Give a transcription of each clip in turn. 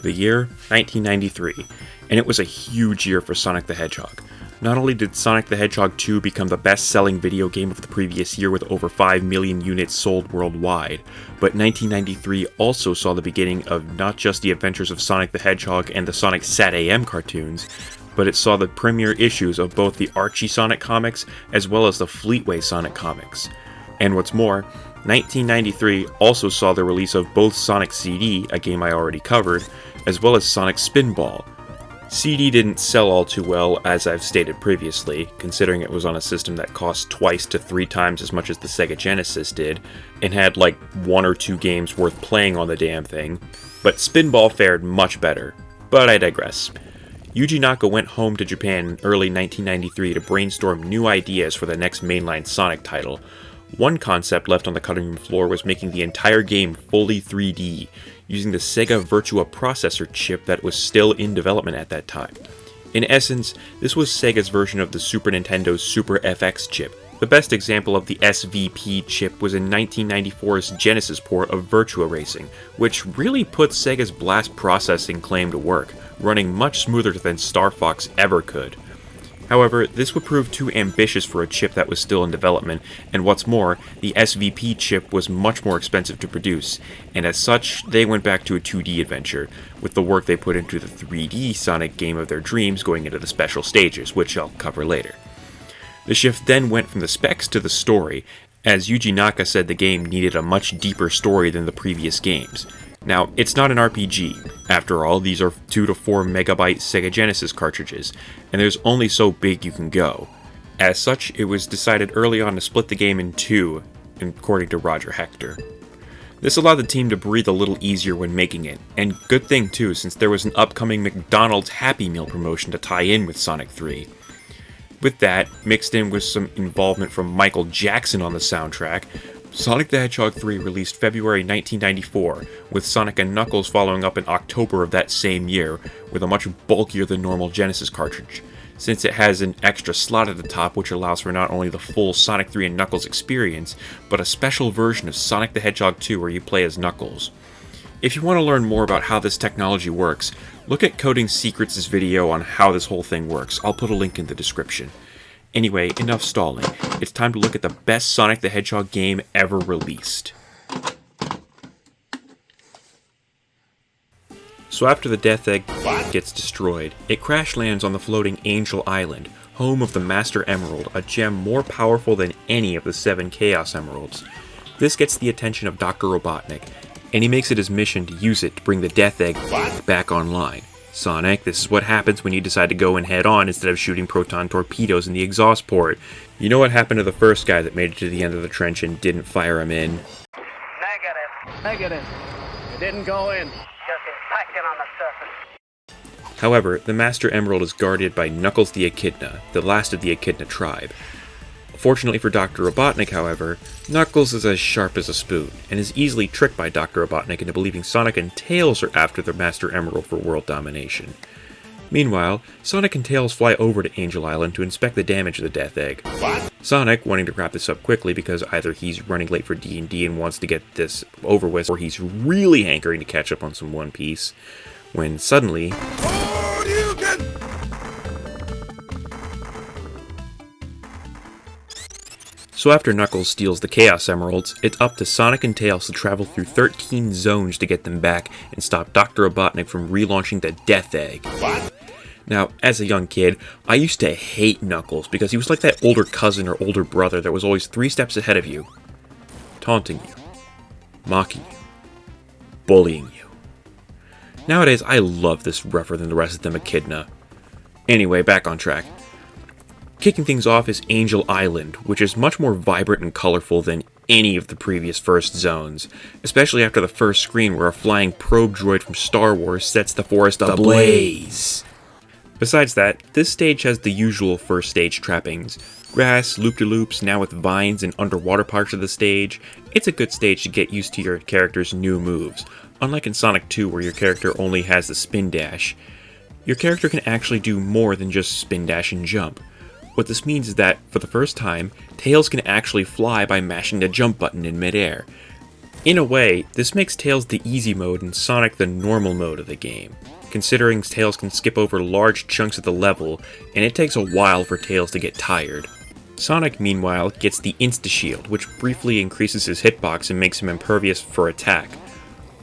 The year, 1993, and it was a huge year for Sonic the Hedgehog. Not only did Sonic the Hedgehog 2 become the best-selling video game of the previous year with over 5 million units sold worldwide, but 1993 also saw the beginning of not just the adventures of Sonic the Hedgehog and the Sonic SatAM cartoons, but it saw the premiere issues of both the Archie Sonic comics as well as the Fleetway Sonic comics. And what's more, 1993 also saw the release of both Sonic CD, a game I already covered, as well as Sonic Spinball. CD didn't sell all too well, as I've stated previously, considering it was on a system that cost twice to 3 times as much as the Sega Genesis did, and had like 1 or 2 games worth playing on the damn thing, but Spinball fared much better. But I digress. Yuji Naka went home to Japan in early 1993 to brainstorm new ideas for the next mainline Sonic title. One concept left on the cutting room floor was making the entire game fully 3D, using the Sega Virtua processor chip that was still in development at that time. In essence, this was Sega's version of the Super Nintendo's Super FX chip. The best example of the SVP chip was in 1994's Genesis port of Virtua Racing, which really put Sega's blast processing claim to work, running much smoother than Star Fox ever could. However, this would prove too ambitious for a chip that was still in development, and what's more, the SVP chip was much more expensive to produce, and as such, they went back to a 2D adventure, with the work they put into the 3D Sonic game of their dreams going into the special stages, which I'll cover later. The shift then went from the specs to the story, as Yuji Naka said the game needed a much deeper story than the previous games. Now, it's not an RPG. After all, these are 2 to 4 megabyte Sega Genesis cartridges, and there's only so big you can go. As such, it was decided early on to split the game in 2, according to Roger Hector. This allowed the team to breathe a little easier when making it, and good thing too, since there was an upcoming McDonald's Happy Meal promotion to tie in with Sonic 3. With that, mixed in with some involvement from Michael Jackson on the soundtrack, Sonic the Hedgehog 3 released February 1994, with Sonic and Knuckles following up in October of that same year, with a much bulkier than normal Genesis cartridge, since it has an extra slot at the top which allows for not only the full Sonic 3 and Knuckles experience, but a special version of Sonic the Hedgehog 2 where you play as Knuckles. If you want to learn more about how this technology works, look at Coding Secrets' video on how this whole thing works. I'll put a link in the description. Anyway, enough stalling. It's time to look at the best Sonic the Hedgehog game ever released. So after the Death Egg gets destroyed, it crash lands on the floating Angel Island, home of the Master Emerald, a gem more powerful than any of the 7 Chaos Emeralds. This gets the attention of Dr. Robotnik, and he makes it his mission to use it to bring the Death Egg back online. Sonic, this is what happens when you decide to go in head-on instead of shooting proton torpedoes in the exhaust port. You know what happened to the first guy that made it to the end of the trench and didn't fire him in? Negative. It didn't go in. Just impacted on the surface. However, the Master Emerald is guarded by Knuckles the Echidna, the last of the Echidna tribe. Fortunately for Dr. Robotnik, however, Knuckles is as sharp as a spoon, and is easily tricked by Dr. Robotnik into believing Sonic and Tails are after the Master Emerald for world domination. Meanwhile, Sonic and Tails fly over to Angel Island to inspect the damage of the Death Egg. Sonic, wanting to wrap this up quickly because either he's running late for D&D and wants to get this over with, or he's really hankering to catch up on some One Piece, when suddenly... So after Knuckles steals the Chaos Emeralds, it's up to Sonic and Tails to travel through 13 zones to get them back and stop Dr. Robotnik from relaunching the Death Egg. Now, as a young kid, I used to hate Knuckles because he was like that older cousin or older brother that was always 3 steps ahead of you, taunting you, mocking you, bullying you. Nowadays, I love this rougher than the rest of them Echidna. Anyway, back on track. Kicking things off is Angel Island, which is much more vibrant and colorful than any of the previous first zones, especially after the first screen where a flying probe droid from Star Wars sets the forest ablaze. Besides that, this stage has the usual first stage trappings. Grass, loop-de-loops, now with vines and underwater parts of the stage. It's a good stage to get used to your character's new moves. Unlike in Sonic 2 where your character only has the spin dash, your character can actually do more than just spin dash and jump. What this means is that, for the first time, Tails can actually fly by mashing the jump button in midair. In a way, this makes Tails the easy mode and Sonic the normal mode of the game, considering Tails can skip over large chunks of the level, and it takes a while for Tails to get tired. Sonic, meanwhile, gets the Insta-Shield, which briefly increases his hitbox and makes him impervious for attack,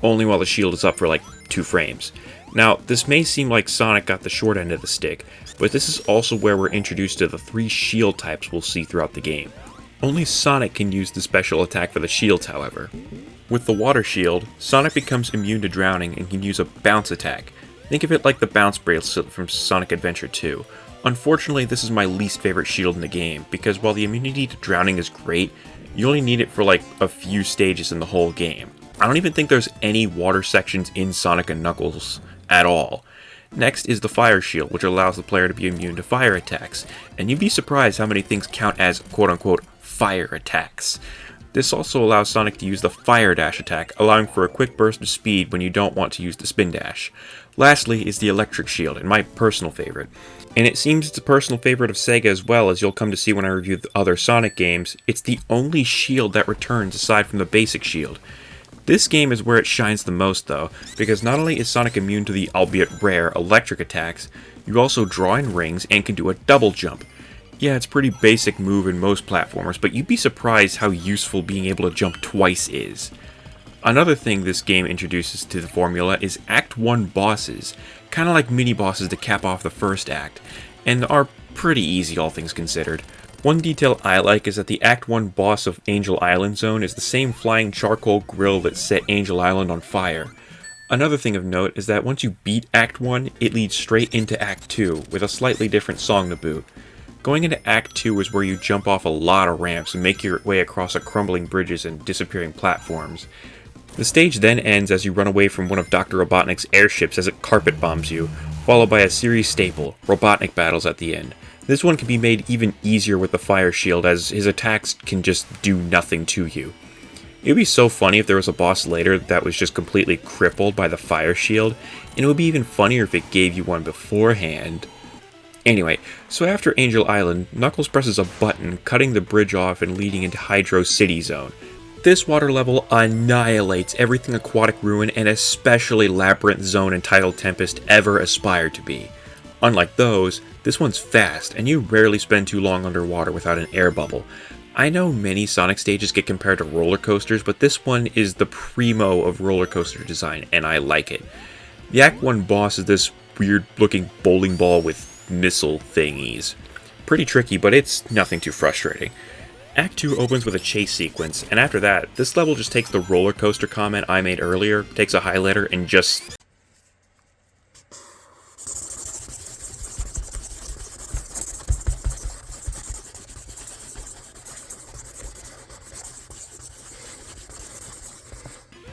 only while the shield is up for like 2 frames. Now, this may seem like Sonic got the short end of the stick, but this is also where we're introduced to the 3 shield types we'll see throughout the game. Only Sonic can use the special attack for the shields, however. With the water shield, Sonic becomes immune to drowning and can use a bounce attack. Think of it like the bounce bracelet from Sonic Adventure 2. Unfortunately, this is my least favorite shield in the game, because while the immunity to drowning is great, you only need it for like a few stages in the whole game. I don't even think there's any water sections in Sonic and Knuckles at all. Next is the fire shield, which allows the player to be immune to fire attacks, and you'd be surprised how many things count as quote-unquote fire attacks. This also allows Sonic to use the fire dash attack, allowing for a quick burst of speed when you don't want to use the spin dash. Lastly is the electric shield, and my personal favorite. And it seems it's a personal favorite of SEGA as well, as you'll come to see when I review the other Sonic games. It's the only shield that returns aside from the basic shield. This game is where it shines the most though, because not only is Sonic immune to the, albeit rare, electric attacks, you also draw in rings and can do a double jump. Yeah, it's a pretty basic move in most platformers, but you'd be surprised how useful being able to jump twice is. Another thing this game introduces to the formula is Act 1 bosses, kinda like mini-bosses to cap off the first act, and are pretty easy all things considered. One detail I like is that the Act 1 boss of Angel Island Zone is the same flying charcoal grill that set Angel Island on fire. Another thing of note is that once you beat Act 1, it leads straight into Act 2, with a slightly different song to boot. Going into Act 2 is where you jump off a lot of ramps and make your way across crumbling bridges and disappearing platforms. The stage then ends as you run away from one of Dr. Robotnik's airships as it carpet bombs you, followed by a series staple, Robotnik battles at the end. This one can be made even easier with the fire shield, as his attacks can just do nothing to you. It would be so funny if there was a boss later that was just completely crippled by the fire shield, and it would be even funnier if it gave you one beforehand. Anyway, so after Angel Island, Knuckles presses a button, cutting the bridge off and leading into Hydro City Zone. This water level annihilates everything Aquatic Ruin and especially Labyrinth Zone and Tidal Tempest ever aspired to be. Unlike those, this one's fast, and you rarely spend too long underwater without an air bubble. I know many Sonic stages get compared to roller coasters, but this one is the primo of roller coaster design, and I like it. The Act 1 boss is this weird looking bowling ball with missile thingies. Pretty tricky, but it's nothing too frustrating. Act 2 opens with a chase sequence, and after that, this level just takes the roller coaster comment I made earlier, takes a highlighter, and just...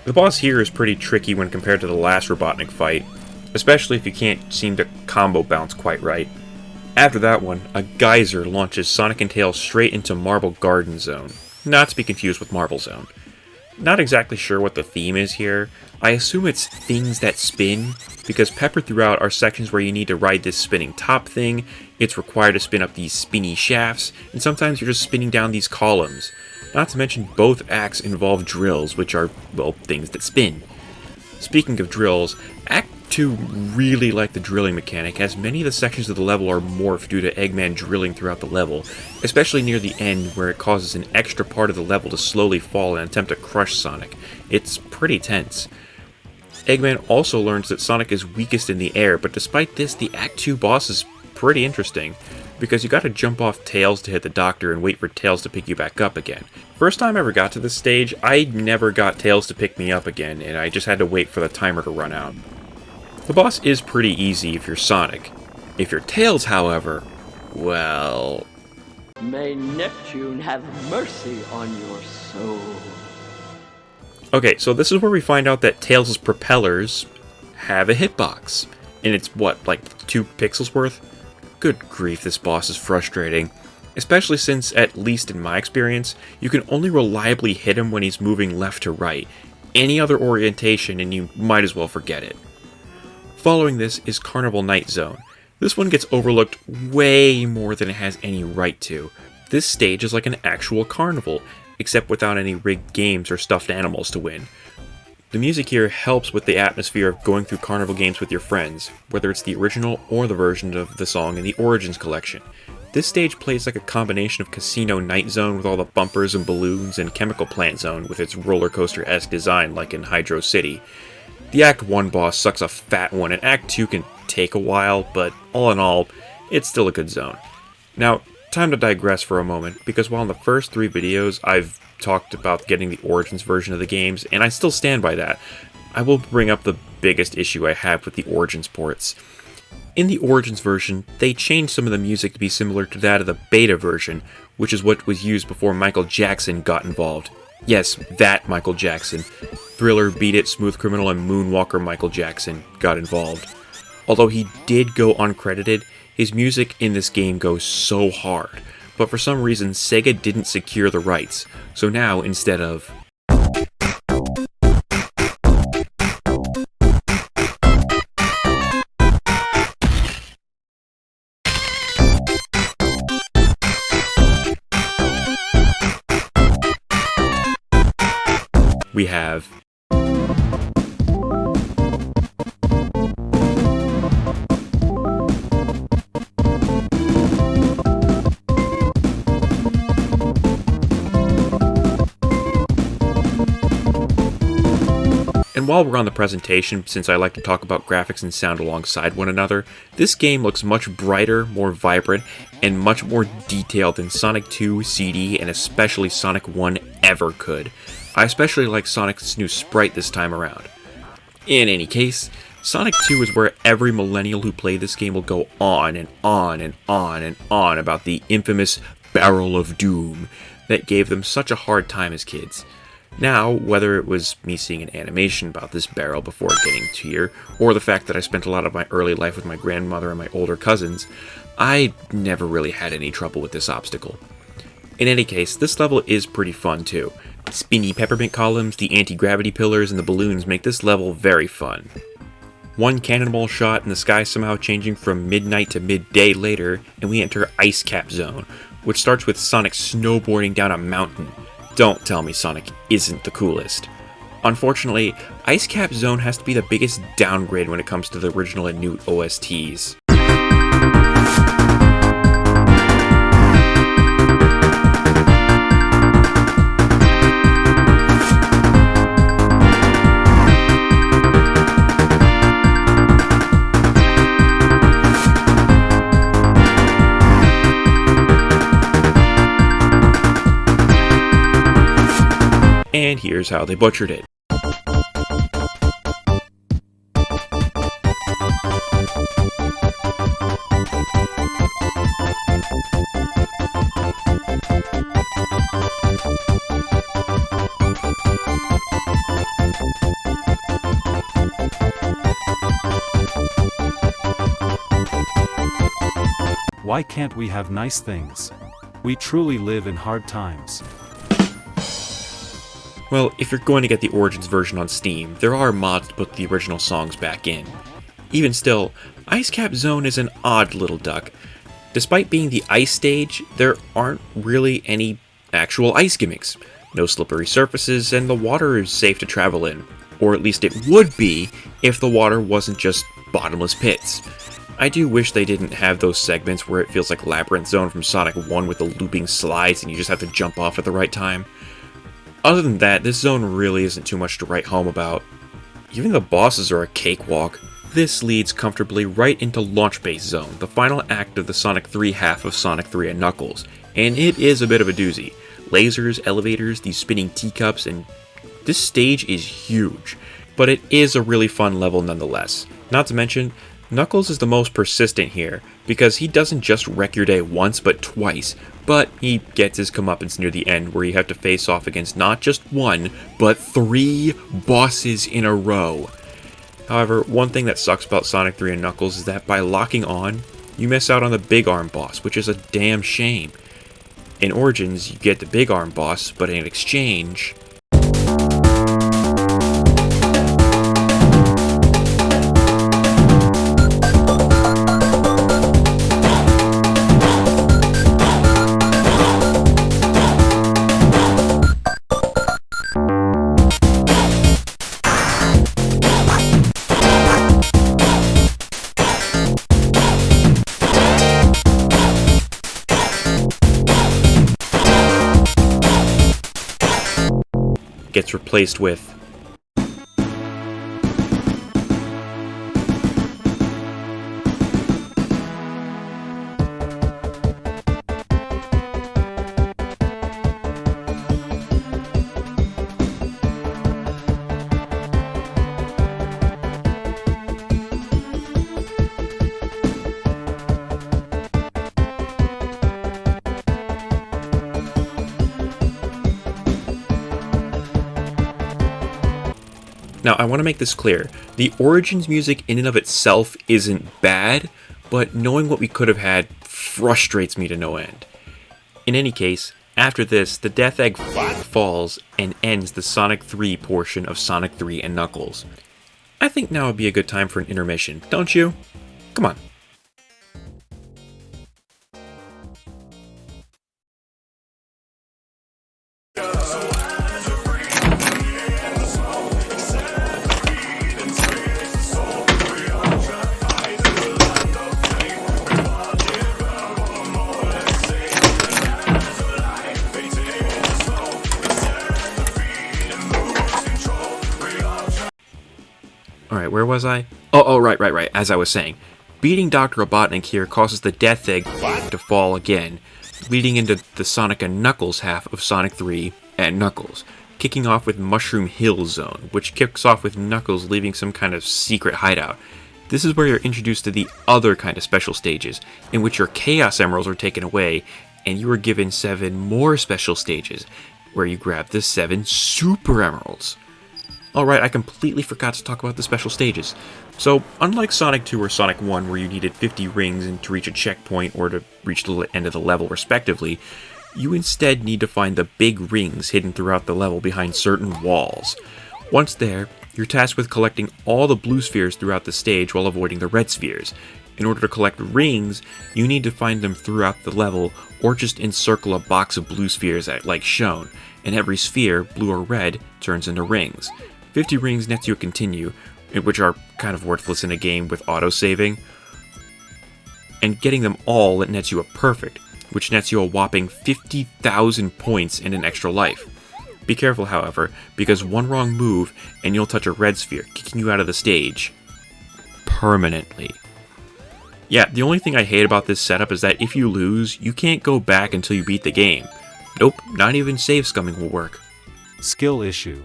The boss here is pretty tricky when compared to the last Robotnik fight, especially if you can't seem to combo bounce quite right. After that one, a geyser launches Sonic and Tails straight into Marble Garden Zone, not to be confused with Marble Zone. Not exactly sure what the theme is here. I assume it's things that spin, because peppered throughout are sections where you need to ride this spinning top thing, it's required to spin up these spinny shafts, and sometimes you're just spinning down these columns. Not to mention both acts involve drills, which are, well, things that spin. Speaking of drills, Act 2 really liked the drilling mechanic, as many of the sections of the level are morphed due to Eggman drilling throughout the level, especially near the end where it causes an extra part of the level to slowly fall and attempt to crush Sonic. It's pretty tense. Eggman also learns that Sonic is weakest in the air, but despite this, the Act 2 boss is pretty interesting, because you gotta jump off Tails to hit the Doctor and wait for Tails to pick you back up again. First time I ever got to this stage, I never got Tails to pick me up again, and I just had to wait for the timer to run out. The boss is pretty easy if you're Sonic. If you're Tails, however, well... May Neptune have mercy on your soul. Okay, so this is where we find out that Tails' propellers have a hitbox. And it's, what, like 2 pixels worth? Good grief, this boss is frustrating. Especially since, at least in my experience, you can only reliably hit him when he's moving left to right. Any other orientation and you might as well forget it. Following this is Carnival Night Zone. This one gets overlooked way more than it has any right to. This stage is like an actual carnival, except without any rigged games or stuffed animals to win. The music here helps with the atmosphere of going through carnival games with your friends, whether it's the original or the version of the song in the Origins collection. This stage plays like a combination of Casino Night Zone with all the bumpers and balloons and Chemical Plant Zone with its roller coaster-esque design like in Hydro City. The Act 1 boss sucks a fat one, and Act 2 can take a while, but all in all, it's still a good zone. Now, time to digress for a moment, because while in the first 3 videos I've talked about getting the Origins version of the games, and I still stand by that, I will bring up the biggest issue I have with the Origins ports. In the Origins version, they changed some of the music to be similar to that of the beta version, which is what was used before Michael Jackson got involved. Yes, that Michael Jackson. Thriller, Beat It, Smooth Criminal, and Moonwalker Michael Jackson got involved. Although he did go uncredited, his music in this game goes so hard, but for some reason SEGA didn't secure the rights, so now instead of we have And while we're on the presentation, since I like to talk about graphics and sound alongside one another, this game looks much brighter, more vibrant, and much more detailed than Sonic 2, CD, and especially Sonic 1 ever could. I especially like Sonic's new sprite this time around. In any case, Sonic 2 is where every millennial who played this game will go on and on and on and on about the infamous Barrel of Doom that gave them such a hard time as kids. Now, whether it was me seeing an animation about this barrel before getting to here, or the fact that I spent a lot of my early life with my grandmother and my older cousins, I never really had any trouble with this obstacle. In any case, this level is pretty fun too. Spinny peppermint columns, the anti-gravity pillars, and the balloons make this level very fun. One cannonball shot and the sky somehow changing from midnight to midday later, and we enter Ice Cap Zone, which starts with Sonic snowboarding down a mountain. Don't tell me Sonic isn't the coolest. Unfortunately, Ice Cap Zone has to be the biggest downgrade when it comes to the original and new OSTs. And here's how they butchered it. Why can't we have nice things? We truly live in hard times. Well, if you're going to get the Origins version on Steam, there are mods to put the original songs back in. Even still, Ice Cap Zone is an odd little duck. Despite being the ice stage, there aren't really any actual ice gimmicks. No slippery surfaces, and the water is safe to travel in. Or at least it would be if the water wasn't just bottomless pits. I do wish they didn't have those segments where it feels like Labyrinth Zone from Sonic 1 with the looping slides and you just have to jump off at the right time. Other than that, this zone really isn't too much to write home about. Even the bosses are a cakewalk. This leads comfortably right into Launch Base Zone, the final act of the Sonic 3 half of Sonic 3 and Knuckles, and it is a bit of a doozy. Lasers, elevators, these spinning teacups, and this stage is huge, but it is a really fun level nonetheless. Not to mention, Knuckles is the most persistent here, because he doesn't just wreck your day once, but twice, but he gets his comeuppance near the end where you have to face off against not just one, but 3 bosses in a row. However, one thing that sucks about Sonic 3 and Knuckles is that by locking on, you miss out on the Big Arm boss, which is a damn shame. In Origins, you get the Big Arm boss, but in exchange, gets replaced with... Now, I want to make this clear. The Origins music in and of itself isn't bad, but knowing what we could have had frustrates me to no end. In any case, after this, the Death Egg falls and ends the Sonic 3 portion of Sonic 3 and Knuckles. I think now would be a good time for an intermission, don't you? Come on. Alright, where was I? Oh, right. As I was saying, beating Dr. Robotnik here causes the Death Egg to fall again, leading into the Sonic and Knuckles half of Sonic 3 and Knuckles, kicking off with Mushroom Hill Zone, which kicks off with Knuckles leaving some kind of secret hideout. This is where you're introduced to the other kind of special stages, in which your Chaos Emeralds are taken away, and you are given 7 more special stages, where you grab the 7 Super Emeralds. Alright, I completely forgot to talk about the special stages. So, unlike Sonic 2 or Sonic 1 where you needed 50 rings and to reach a checkpoint or to reach the end of the level respectively, you instead need to find the big rings hidden throughout the level behind certain walls. Once there, you're tasked with collecting all the blue spheres throughout the stage while avoiding the red spheres. In order to collect rings, you need to find them throughout the level or just encircle a box of blue spheres like shown, and every sphere, blue or red, turns into rings. 50 rings nets you a continue, which are kind of worthless in a game with auto-saving. And getting them all, it nets you a perfect, which nets you a whopping 50,000 points and an extra life. Be careful, however, because one wrong move and you'll touch a red sphere, kicking you out of the stage. Permanently. Yeah, the only thing I hate about this setup is that if you lose, you can't go back until you beat the game. Nope, not even save scumming will work. Skill issue.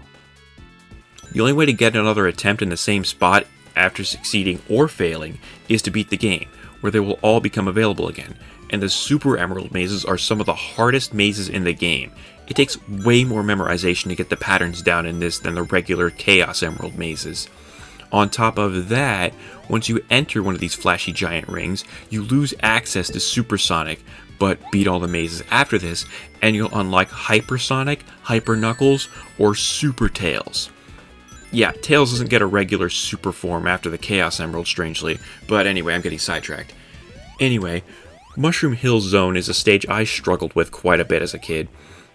The only way to get another attempt in the same spot after succeeding or failing is to beat the game, where they will all become available again, and the Super Emerald mazes are some of the hardest mazes in the game. It takes way more memorization to get the patterns down in this than the regular Chaos Emerald mazes. On top of that, once you enter one of these flashy giant rings, you lose access to Supersonic, but beat all the mazes after this, and you'll unlock Hypersonic, Hyper Knuckles, or Super Tails. Yeah, Tails doesn't get a regular super form after the Chaos Emerald, strangely, but anyway, I'm getting sidetracked. Anyway, Mushroom Hill Zone is a stage I struggled with quite a bit as a kid.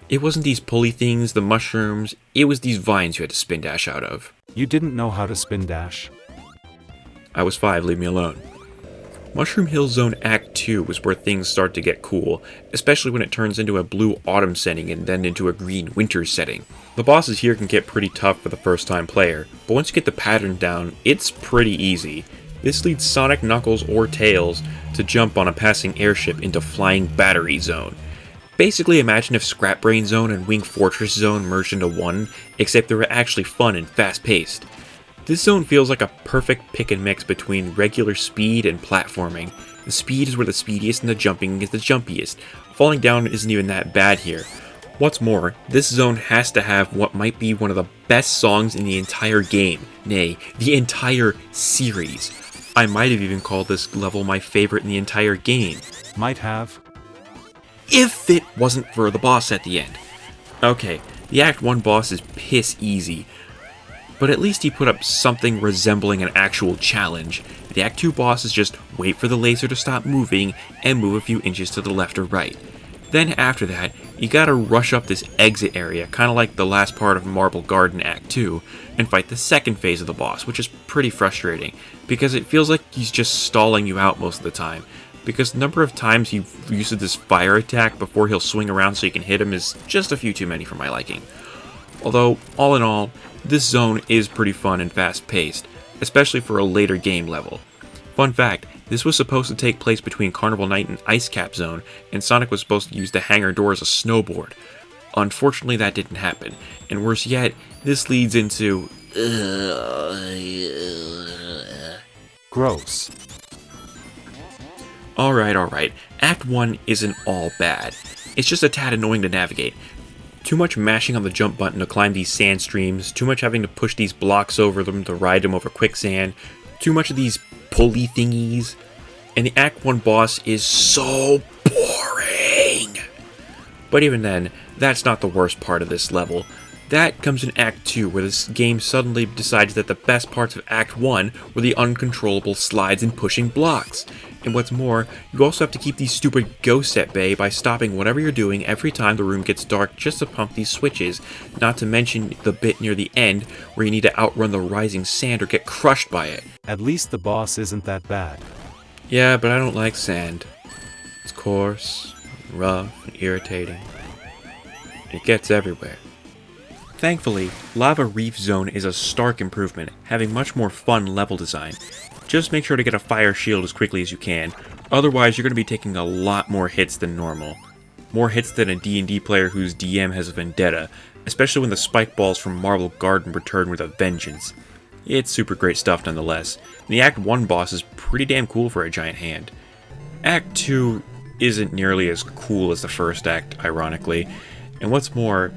It wasn't these pulley things, the mushrooms, it was these vines you had to spin dash out of. You didn't know how to spin dash? I was 5, leave me alone. Mushroom Hill Zone Act 2 was where things start to get cool, especially when it turns into a blue autumn setting and then into a green winter setting. The bosses here can get pretty tough for the first time player, but once you get the pattern down, it's pretty easy. This leads Sonic, Knuckles, or Tails to jump on a passing airship into Flying Battery Zone. Basically imagine if Scrap Brain Zone and Wing Fortress Zone merged into one, except they were actually fun and fast paced. This zone feels like a perfect pick and mix between regular speed and platforming. The speed is where the speediest and the jumping is the jumpiest. Falling down isn't even that bad here. What's more, this zone has to have what might be one of the best songs in the entire game, nay, the entire series. I might have even called this level my favorite in the entire game. Might have. If it wasn't for the boss at the end. Okay, the Act 1 boss is piss easy, but at least he put up something resembling an actual challenge. The Act 2 boss is just wait for the laser to stop moving and move a few inches to the left or right. Then after that, you gotta rush up this exit area, kinda like the last part of Marble Garden Act 2, and fight the second phase of the boss, which is pretty frustrating, because it feels like he's just stalling you out most of the time, because the number of times he uses this fire attack before he'll swing around so you can hit him is just a few too many for my liking. Although, all in all, this zone is pretty fun and fast-paced, especially for a later game level. Fun fact, this was supposed to take place between Carnival Night and Ice Cap Zone, and Sonic was supposed to use the hangar door as a snowboard. Unfortunately, that didn't happen, and worse yet, this leads into... Gross. Alright, Act 1 isn't all bad. It's just a tad annoying to navigate. Too much mashing on the jump button to climb these sand streams, too much having to push these blocks over them to ride them over quicksand, too much of these pulley thingies, and the Act 1 boss is so boring! But even then, that's not the worst part of this level. That comes in Act 2, where this game suddenly decides that the best parts of Act 1 were the uncontrollable slides and pushing blocks. And what's more, you also have to keep these stupid ghosts at bay by stopping whatever you're doing every time the room gets dark just to pump these switches, not to mention the bit near the end where you need to outrun the rising sand or get crushed by it. At least the boss isn't that bad. Yeah, but I don't like sand. It's coarse, rough, and irritating. It gets everywhere. Thankfully, Lava Reef Zone is a stark improvement, having much more fun level design. Just make sure to get a fire shield as quickly as you can, otherwise you're going to be taking a lot more hits than normal. More hits than a D&D player whose DM has a vendetta, especially when the spike balls from Marble Garden return with a vengeance. It's super great stuff nonetheless, and the Act 1 boss is pretty damn cool for a giant hand. Act 2 isn't nearly as cool as the first act, ironically, and what's more,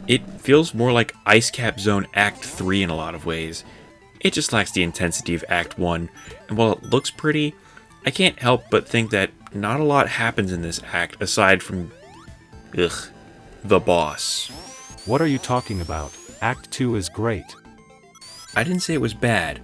it feels more like Ice Cap Zone Act 3 in a lot of ways. It just lacks the intensity of Act 1, and while it looks pretty, I can't help but think that not a lot happens in this act aside from... the boss. What are you talking about? Act 2 is great. I didn't say it was bad,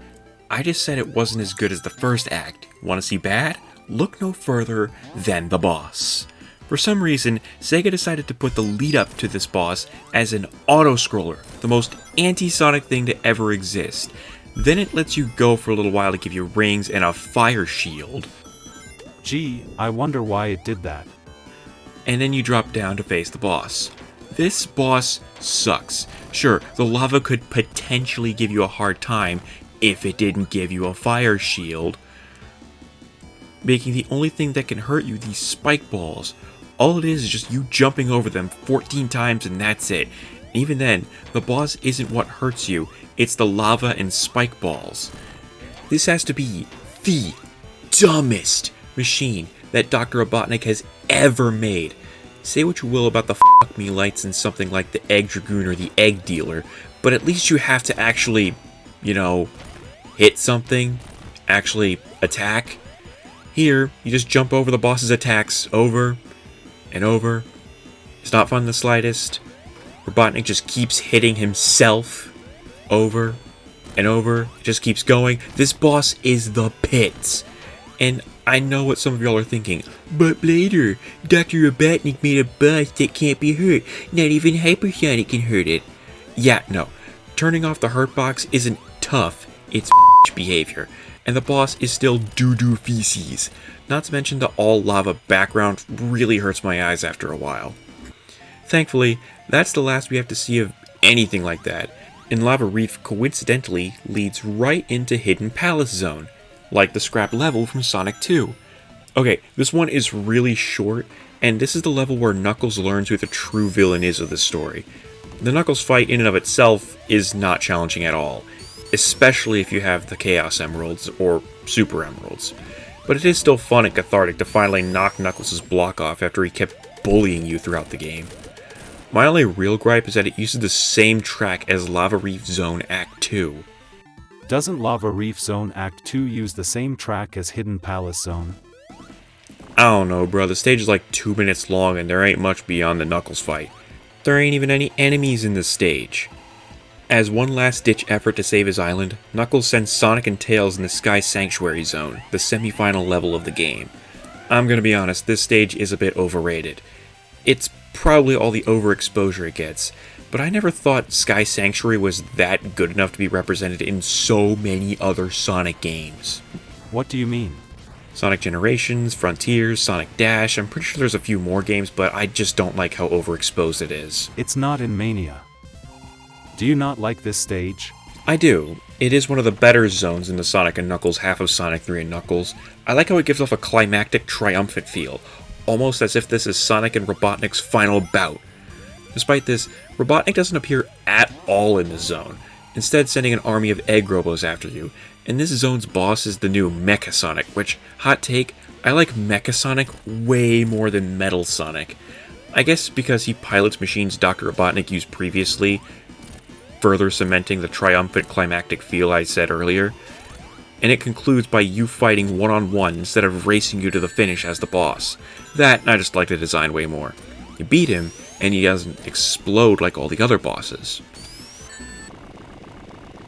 I just said it wasn't as good as the first act. Want to see bad? Look no further than the boss. For some reason, SEGA decided to put the lead up to this boss as an auto-scroller, the most anti-Sonic thing to ever exist. Then it lets you go for a little while to give you rings and a fire shield. Gee, I wonder why it did that. And then you drop down to face the boss. This boss sucks. Sure, the lava could potentially give you a hard time if it didn't give you a fire shield, making the only thing that can hurt you these spike balls. All it is just you jumping over them 14 times and that's it. And even then, the boss isn't what hurts you, it's the lava and spike balls. This has to be the dumbest machine that Dr. Robotnik has ever made. Say what you will about the fuck me lights in something like the Egg Dragoon or the Egg Dealer, but at least you have to actually, hit something, actually attack. Here, you just jump over the boss's attacks over and over. It's not fun in the slightest. Robotnik just keeps hitting himself over and over. It just keeps going. This boss is the pits. And I know what some of y'all are thinking. But Blader, Dr. Robotnik made a boss that can't be hurt. Not even Hypersonic can hurt it. Yeah, no. Turning off the hurt box isn't tough. It's behavior. And the boss is still doo-doo feces. Not to mention the all-lava background really hurts my eyes after a while. Thankfully, that's the last we have to see of anything like that, and Lava Reef coincidentally leads right into Hidden Palace Zone, like the scrap level from Sonic 2. Okay, this one is really short, and this is the level where Knuckles learns who the true villain is of the story. The Knuckles fight in and of itself is not challenging at all, especially if you have the Chaos Emeralds or Super Emeralds. But it is still fun and cathartic to finally knock Knuckles' block off after he kept bullying you throughout the game. My only real gripe is that it uses the same track as Lava Reef Zone Act 2. Doesn't Lava Reef Zone Act 2 use the same track as Hidden Palace Zone? I don't know, bro. The stage is like 2 minutes long and there ain't much beyond the Knuckles fight. There ain't even any enemies in this stage. As one last-ditch effort to save his island, Knuckles sends Sonic and Tails in the Sky Sanctuary Zone, the semi-final level of the game. I'm gonna be honest, this stage is a bit overrated. It's probably all the overexposure it gets, but I never thought Sky Sanctuary was that good enough to be represented in so many other Sonic games. What do you mean? Sonic Generations, Frontiers, Sonic Dash, I'm pretty sure there's a few more games, but I just don't like how overexposed it is. It's not in Mania. Do you not like this stage? I do. It is one of the better zones in the Sonic and Knuckles half of Sonic 3 and Knuckles. I like how it gives off a climactic, triumphant feel, almost as if this is Sonic and Robotnik's final bout. Despite this, Robotnik doesn't appear at all in this zone, instead sending an army of egg robos after you, and this zone's boss is the new Mecha Sonic, which, hot take, I like Mecha Sonic way more than Metal Sonic. I guess because he pilots machines Dr. Robotnik used previously, further cementing the triumphant climactic feel I said earlier, and it concludes by you fighting one-on-one instead of racing you to the finish as the boss. That, I just like the design way more. You beat him, and he doesn't explode like all the other bosses.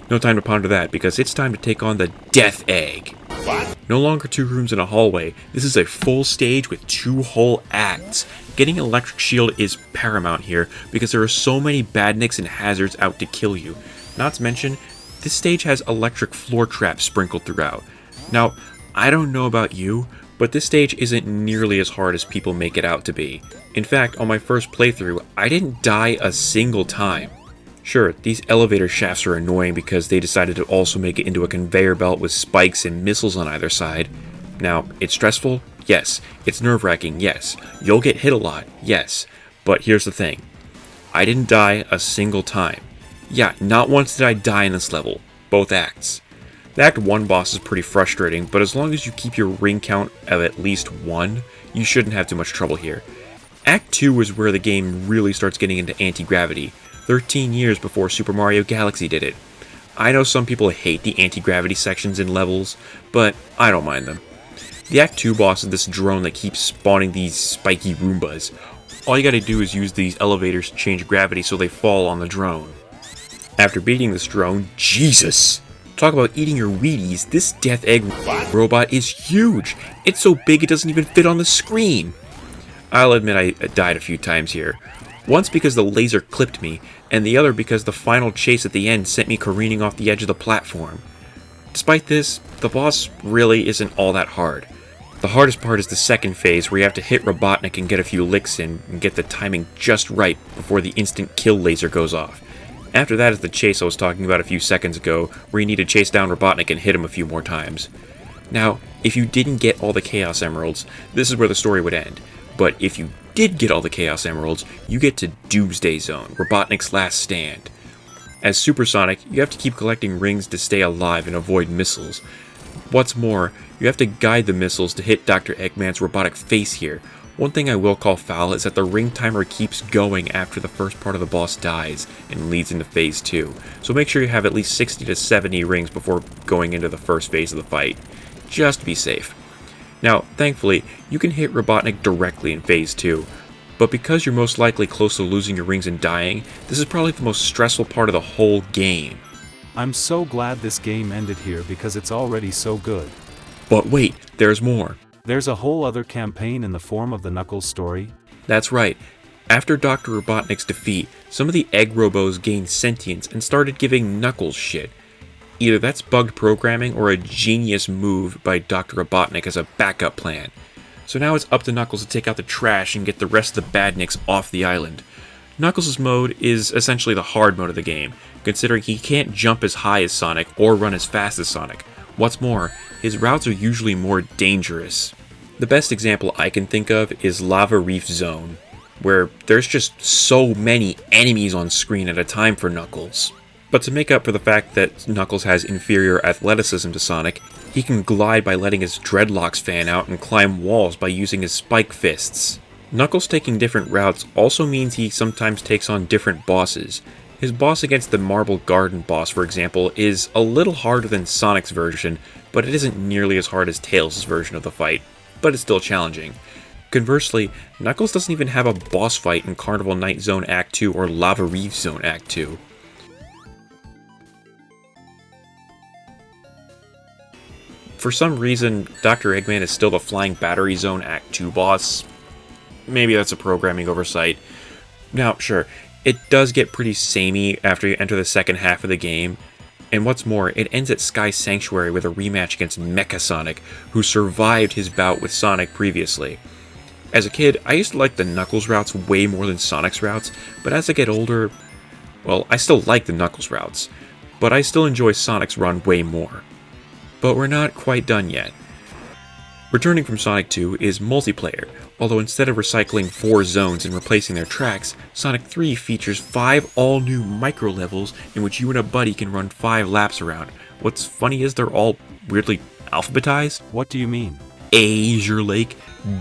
No time to ponder that, because it's time to take on the Death Egg. What? No longer 2 rooms in a hallway, this is a full stage with 2 whole acts. Getting an electric shield is paramount here, because there are so many badniks and hazards out to kill you. Not to mention, this stage has electric floor traps sprinkled throughout. Now, I don't know about you, but this stage isn't nearly as hard as people make it out to be. In fact, on my first playthrough, I didn't die a single time. Sure, these elevator shafts are annoying because they decided to also make it into a conveyor belt with spikes and missiles on either side. Now, it's stressful? Yes. It's nerve-wracking? Yes. You'll get hit a lot? Yes. But here's the thing. I didn't die a single time. Yeah, not once did I die in this level. Both acts. The Act 1 boss is pretty frustrating, but as long as you keep your ring count of at least 1, you shouldn't have too much trouble here. Act 2 is where the game really starts getting into anti-gravity, 13 years before Super Mario Galaxy did it. I know some people hate the anti-gravity sections in levels, but I don't mind them. The Act 2 boss is this drone that keeps spawning these spiky Roombas. All you gotta do is use these elevators to change gravity so they fall on the drone. After beating this drone, Jesus! Talk about eating your Wheaties, this Death Egg robot is huge! It's so big it doesn't even fit on the screen! I'll admit I died a few times here. Once because the laser clipped me, and the other because the final chase at the end sent me careening off the edge of the platform. Despite this, the boss really isn't all that hard. The hardest part is the second phase where you have to hit Robotnik and get a few licks in and get the timing just right before the instant kill laser goes off. After that is the chase I was talking about a few seconds ago, where you need to chase down Robotnik and hit him a few more times. Now, if you didn't get all the Chaos Emeralds, this is where the story would end. But if you did get all the Chaos Emeralds, you get to Doomsday Zone, Robotnik's last stand. As Super Sonic, you have to keep collecting rings to stay alive and avoid missiles. What's more, you have to guide the missiles to hit Dr. Eggman's robotic face here. One thing I will call foul is that the ring timer keeps going after the first part of the boss dies and leads into phase 2, so make sure you have at least 60 to 70 rings before going into the first phase of the fight, just to be safe. Now, thankfully, you can hit Robotnik directly in phase 2, but because you're most likely close to losing your rings and dying, this is probably the most stressful part of the whole game. I'm so glad this game ended here because it's already so good. But wait, there's more. There's a whole other campaign in the form of the Knuckles story. That's right. After Dr. Robotnik's defeat, some of the Egg Robos gained sentience and started giving Knuckles shit. Either that's bugged programming or a genius move by Dr. Robotnik as a backup plan. So now it's up to Knuckles to take out the trash and get the rest of the badniks off the island. Knuckles' mode is essentially the hard mode of the game, considering he can't jump as high as Sonic or run as fast as Sonic. What's more, his routes are usually more dangerous. The best example I can think of is Lava Reef Zone, where there's just so many enemies on screen at a time for Knuckles. But to make up for the fact that Knuckles has inferior athleticism to Sonic, he can glide by letting his dreadlocks fan out and climb walls by using his spike fists. Knuckles taking different routes also means he sometimes takes on different bosses. His boss against the Marble Garden boss, for example, is a little harder than Sonic's version, but it isn't nearly as hard as Tails' version of the fight, but it's still challenging. Conversely, Knuckles doesn't even have a boss fight in Carnival Night Zone Act 2 or Lava Reef Zone Act 2. For some reason, Dr. Eggman is still the Flying Battery Zone Act 2 boss. Maybe that's a programming oversight. Now, sure, it does get pretty samey after you enter the second half of the game, and what's more, it ends at Sky Sanctuary with a rematch against Mecha Sonic, who survived his bout with Sonic previously. As a kid, I used to like the Knuckles routes way more than Sonic's routes, but as I get older, Well, I still like the Knuckles routes, but I still enjoy Sonic's run way more. But we're not quite done yet. Returning from Sonic 2 is multiplayer, although instead of recycling 4 zones and replacing their tracks, Sonic 3 features 5 all-new micro-levels in which you and a buddy can run 5 laps around. What's funny is they're all weirdly alphabetized. What do you mean? Azure Lake,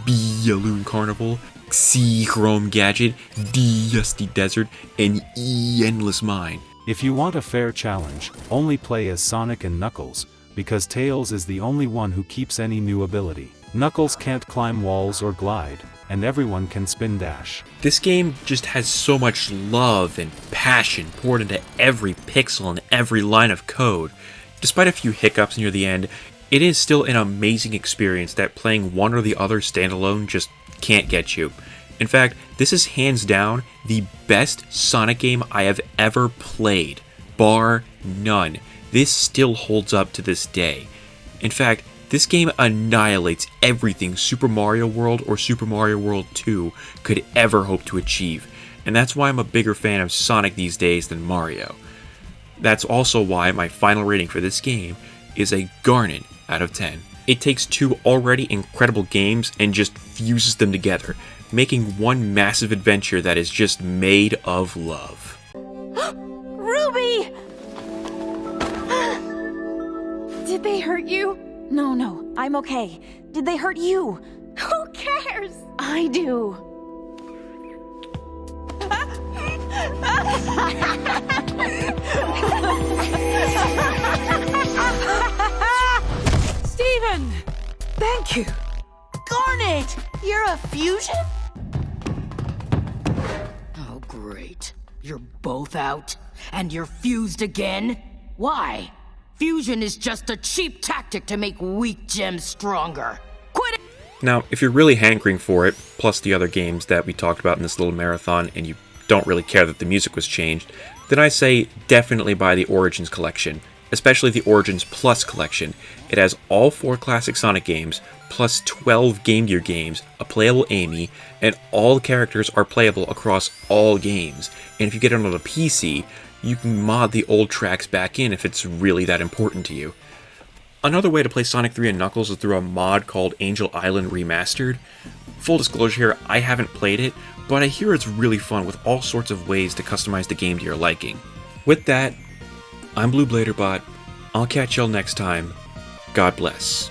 B Balloon Carnival, C Chrome Gadget, D Dusty Desert, and E Endless Mine. If you want a fair challenge, only play as Sonic and Knuckles, because Tails is the only one who keeps any new ability. Knuckles can't climb walls or glide, and everyone can spin dash. This game just has so much love and passion poured into every pixel and every line of code. Despite a few hiccups near the end, it is still an amazing experience that playing one or the other standalone just can't get you. In fact, this is hands down the best Sonic game I have ever played, bar none. This still holds up to this day. In fact, this game annihilates everything Super Mario World or Super Mario World 2 could ever hope to achieve, and that's why I'm a bigger fan of Sonic these days than Mario. That's also why my final rating for this game is a Garnet out of 10. It takes 2 already incredible games and just fuses them together, making one massive adventure that is just made of love. Ruby! Did they hurt you? No, I'm okay. Did they hurt you? Who cares? I do. Steven! Thank you! Garnet! You're a fusion? Oh, great. You're both out? And you're fused again? Why? Fusion is just a cheap tactic to make weak gems stronger. Quit it! Now, if you're really hankering for it, plus the other games that we talked about in this little marathon, and you don't really care that the music was changed, then I say definitely buy the Origins collection, especially the Origins Plus collection. It has all 4 classic Sonic games, plus 12 Game Gear games, a playable Amy, and all characters are playable across all games. And if you get it on a PC, you can mod the old tracks back in if it's really that important to you. Another way to play Sonic 3 and Knuckles is through a mod called Angel Island Remastered. Full disclosure here, I haven't played it, but I hear it's really fun with all sorts of ways to customize the game to your liking. With that, I'm BlueBladerBot. I'll catch y'all next time. God bless.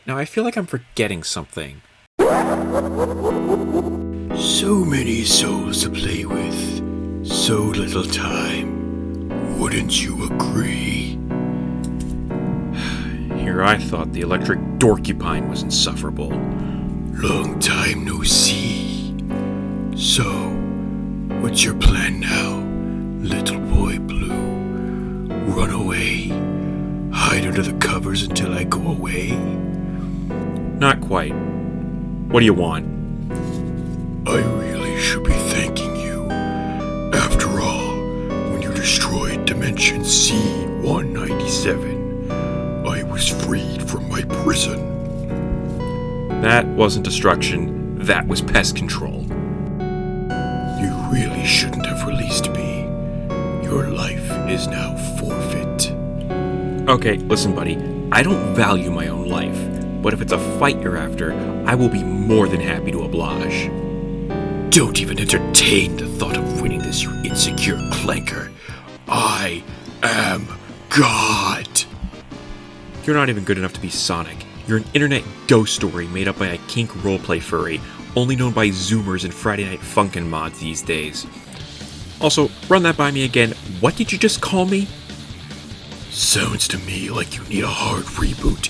Now I feel like I'm forgetting something. So many souls to play with, so little time. Wouldn't you agree? Here I thought the electric dorcupine was insufferable. Long time no see. So, what's your plan now, little boy Blue? Run away? Hide under the covers until I go away? Not quite. What do you want? I really should be thanking you. After all, when you destroyed Dimension C-197, I was freed from my prison. That wasn't destruction, that was pest control. You really shouldn't have released me. Your life is now forfeit. Okay, listen buddy, I don't value my own life, but if it's a fight you're after, I will be more than happy to oblige. Don't even entertain the thought of winning this, you insecure clanker. I am God. You're not even good enough to be Sonic. You're an internet ghost story made up by a kink roleplay furry, only known by Zoomers and Friday Night Funkin' mods these days. Also, run that by me again. What did you just call me? Sounds to me like you need a hard reboot.